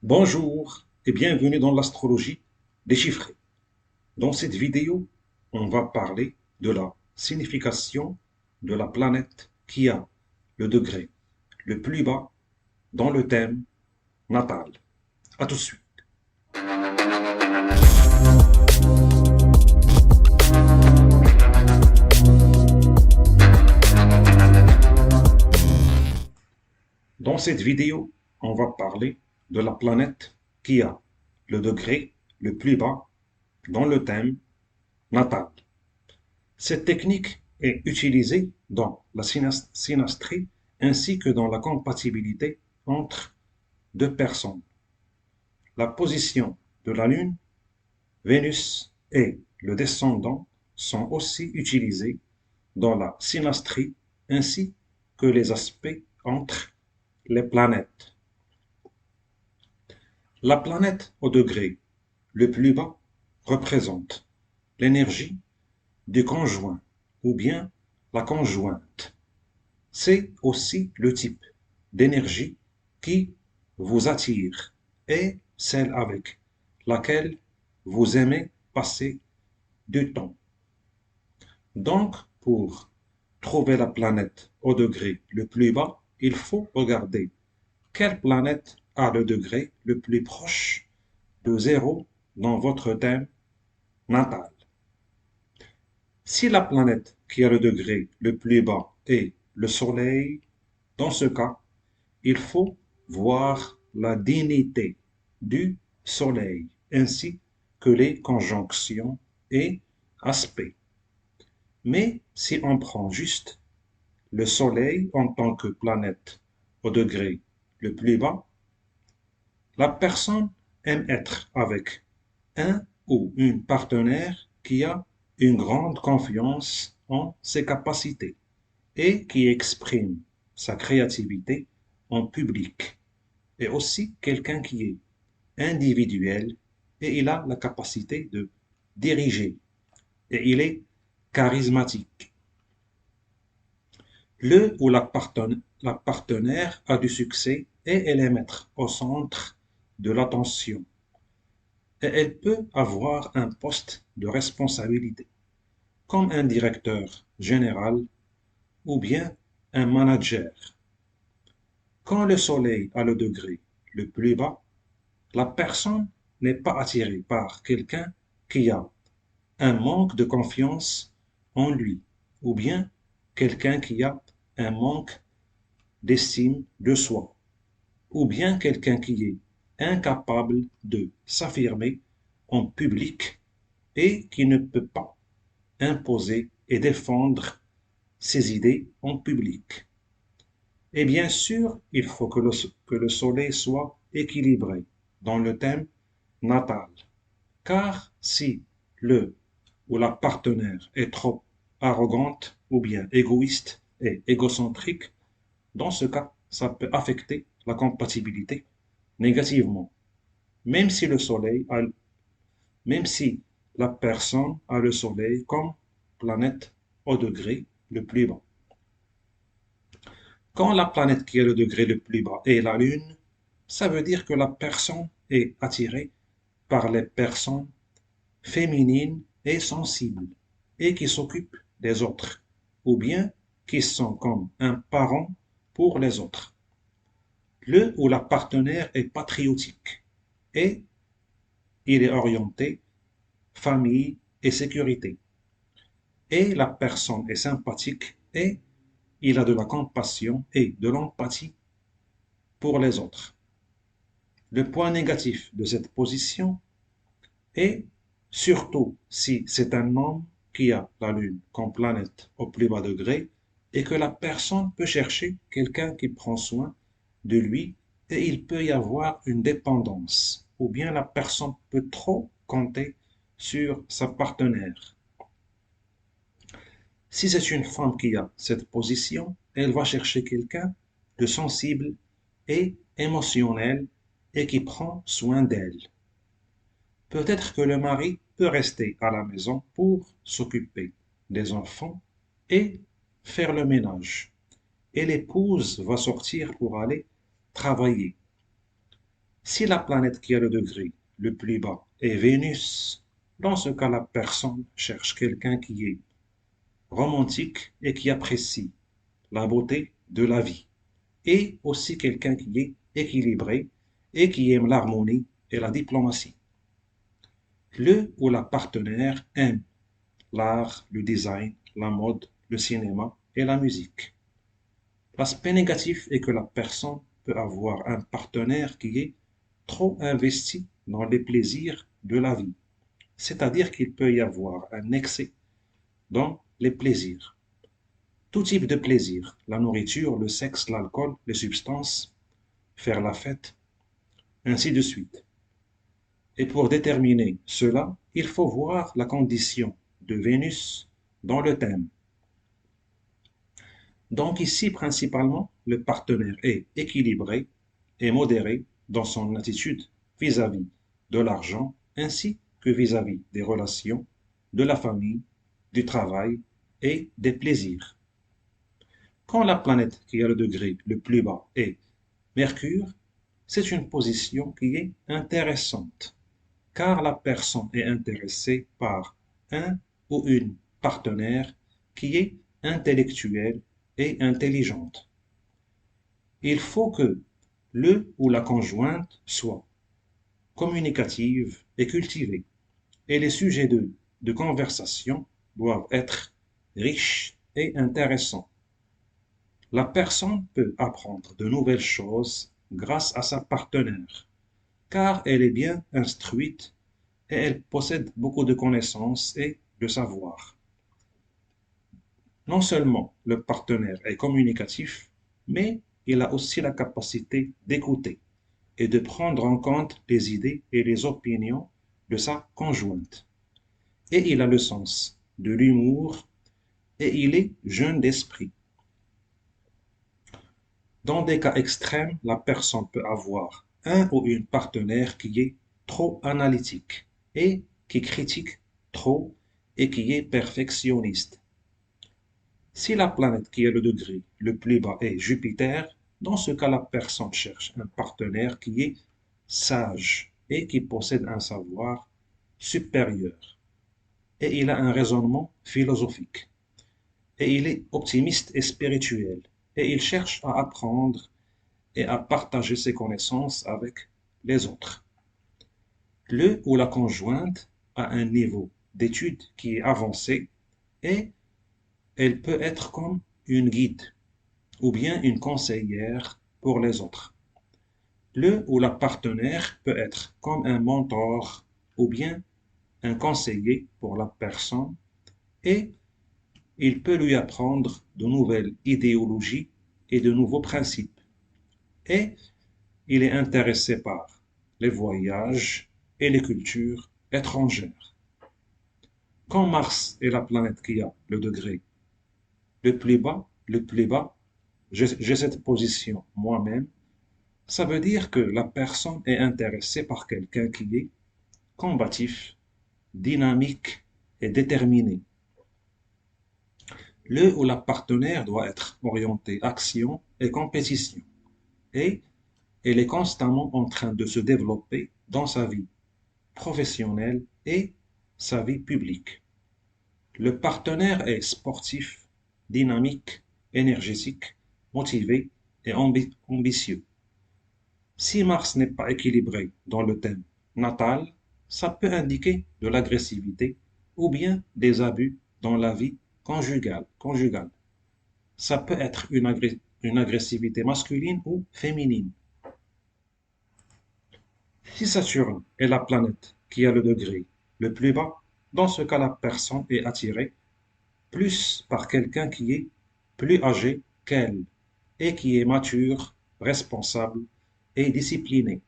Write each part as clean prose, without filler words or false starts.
Bonjour et bienvenue dans l'astrologie déchiffrée. Dans cette vidéo, on va parler de la signification de la planète qui a le degré le plus bas dans le thème natal. A tout de suite. Dans cette vidéo, on va parler de la planète qui a le degré le plus bas dans le thème natal. Cette technique est utilisée dans la synastrie ainsi que dans la compatibilité entre deux personnes. La position de la Lune, Vénus et le descendant sont aussi utilisés dans la synastrie ainsi que les aspects entre les planètes. La planète au degré le plus bas représente l'énergie du conjoint ou bien la conjointe. C'est aussi le type d'énergie qui vous attire et celle avec laquelle vous aimez passer du temps. Donc, pour trouver la planète au degré le plus bas, il faut regarder quelle planète a le degré le plus proche de zéro dans votre thème natal. Si la planète qui a le degré le plus bas est le Soleil, dans ce cas, il faut voir la dignité du Soleil ainsi que les conjonctions et aspects. Mais si on prend juste le Soleil en tant que planète au degré le plus bas, la personne aime être avec un ou une partenaire qui a une grande confiance en ses capacités et qui exprime sa créativité en public, et aussi quelqu'un qui est individuel et il a la capacité de diriger et il est charismatique. Le ou la partenaire a du succès et elle aime être au centre de l'attention et elle peut avoir un poste de responsabilité, comme un directeur général ou bien un manager. Quand le soleil a le degré le plus bas, la personne n'est pas attirée par quelqu'un qui a un manque de confiance en lui, ou bien quelqu'un qui a un manque d'estime de soi, ou bien quelqu'un qui est incapable de s'affirmer en public et qui ne peut pas imposer et défendre ses idées en public. Et bien sûr, il faut que le soleil soit équilibré dans le thème natal. Car si le ou la partenaire est trop arrogante ou bien égoïste et égocentrique, dans ce cas, ça peut affecter la compatibilité négativement. Même si le soleil a, même si la personne a le soleil comme planète au degré le plus bas. Quand la planète qui est le degré le plus bas est la Lune, ça veut dire que la personne est attirée par les personnes féminines et sensibles et qui s'occupent des autres, ou bien qui sont comme un parent pour les autres. Le ou la partenaire est patriotique et il est orienté famille et sécurité. Et la personne est sympathique et il a de la compassion et de l'empathie pour les autres. Le point négatif de cette position est, surtout si c'est un homme qui a la Lune comme planète au plus bas degré, et que la personne peut chercher quelqu'un qui prend soin de lui et il peut y avoir une dépendance, ou bien la personne peut trop compter sur sa partenaire. Si c'est une femme qui a cette position, elle va chercher quelqu'un de sensible et émotionnel et qui prend soin d'elle. Peut-être que le mari peut rester à la maison pour s'occuper des enfants et faire le ménage. Et l'épouse va sortir pour aller travailler. Si la planète qui a le degré le plus bas est Vénus, dans ce cas, la personne cherche quelqu'un qui est romantique et qui apprécie la beauté de la vie, et aussi quelqu'un qui est équilibré et qui aime l'harmonie et la diplomatie. Le ou la partenaire aime l'art, le design, la mode, le cinéma et la musique. L'aspect négatif est que la personne peut avoir un partenaire qui est trop investi dans les plaisirs de la vie, c'est-à-dire qu'il peut y avoir un excès dans les plaisirs. Tout type de plaisir, la nourriture, le sexe, l'alcool, les substances, faire la fête, ainsi de suite. Et pour déterminer cela, il faut voir la condition de Vénus dans le thème. Donc ici, principalement, le partenaire est équilibré et modéré dans son attitude vis-à-vis de l'argent ainsi que vis-à-vis des relations, de la famille, du travail et des plaisirs. Quand la planète qui a le degré le plus bas est Mercure, c'est une position qui est intéressante, car la personne est intéressée par un ou une partenaire qui est intellectuelle et intelligente. Il faut que le ou la conjointe soit communicative et cultivée, et les sujets de conversation doivent être riches et intéressants. La personne peut apprendre de nouvelles choses grâce à sa partenaire, car elle est bien instruite et elle possède beaucoup de connaissances et de savoir. Non seulement le partenaire est communicatif, mais il a aussi la capacité d'écouter et de prendre en compte les idées et les opinions de sa conjointe. Et il a le sens de l'humour et il est jeune d'esprit. Dans des cas extrêmes, la personne peut avoir un ou une partenaire qui est trop analytique et qui critique trop et qui est perfectionniste. Si la planète qui est le degré le plus bas est Jupiter, dans ce cas, la personne cherche un partenaire qui est sage et qui possède un savoir supérieur. Et il a un raisonnement philosophique. Et il est optimiste et spirituel. Et il cherche à apprendre et à partager ses connaissances avec les autres. Le ou la conjointe a un niveau d'étude qui est avancé et elle peut être comme une guide ou bien une conseillère pour les autres. Le ou la partenaire peut être comme un mentor ou bien un conseiller pour la personne et il peut lui apprendre de nouvelles idéologies et de nouveaux principes. Et il est intéressé par les voyages et les cultures étrangères. Quand Mars est la planète qui a le degré le plus bas, j'ai cette position moi-même, ça veut dire que la personne est intéressée par quelqu'un qui est combatif, dynamique et déterminé. Le ou la partenaire doit être orienté action et compétition. Et elle est constamment en train de se développer dans sa vie professionnelle et sa vie publique. Le partenaire est sportif, dynamique, énergétique, motivé et ambitieux. Si Mars n'est pas équilibré dans le thème natal, ça peut indiquer de l'agressivité ou bien des abus dans la vie conjugale. Ça peut être une agressivité masculine ou féminine. Si Saturne est la planète qui a le degré le plus bas, dans ce cas la personne est attirée plus par quelqu'un qui est plus âgé qu'elle et qui est mature, responsable et discipliné.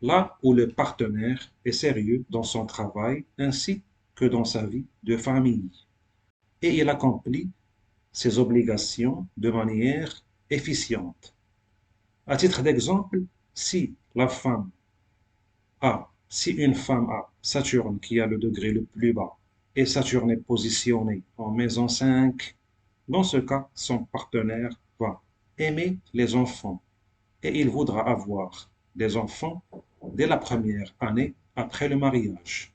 Là où le partenaire est sérieux dans son travail ainsi que dans sa vie de famille et il accomplit ses obligations de manière efficiente. À titre d'exemple, si une femme a Saturne qui a le degré le plus bas et Saturne est positionné en maison 5, dans ce cas, son partenaire va aimer les enfants et il voudra avoir des enfants dès la première année après le mariage.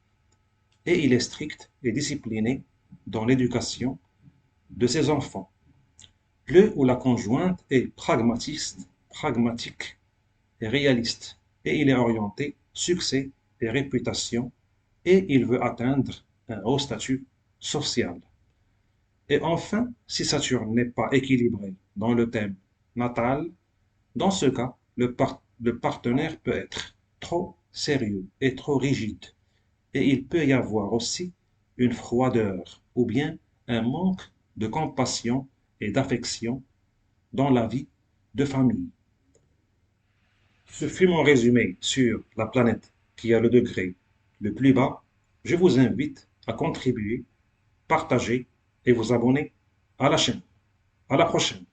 Et il est strict et discipliné dans l'éducation de ses enfants. Le ou la conjointe est pragmatique et réaliste, et il est orienté succès et réputation, et il veut atteindre un haut statut social. Et enfin, si Saturne n'est pas équilibré dans le thème natal, dans ce cas, le partenaire peut être trop sérieux et trop rigide, et il peut y avoir aussi une froideur ou bien un manque de compassion et d'affection dans la vie de famille. Ce fut mon résumé sur la planète qui a le degré le plus bas. Je vous invite à contribuer, partager et vous abonner à la chaîne. À la prochaine.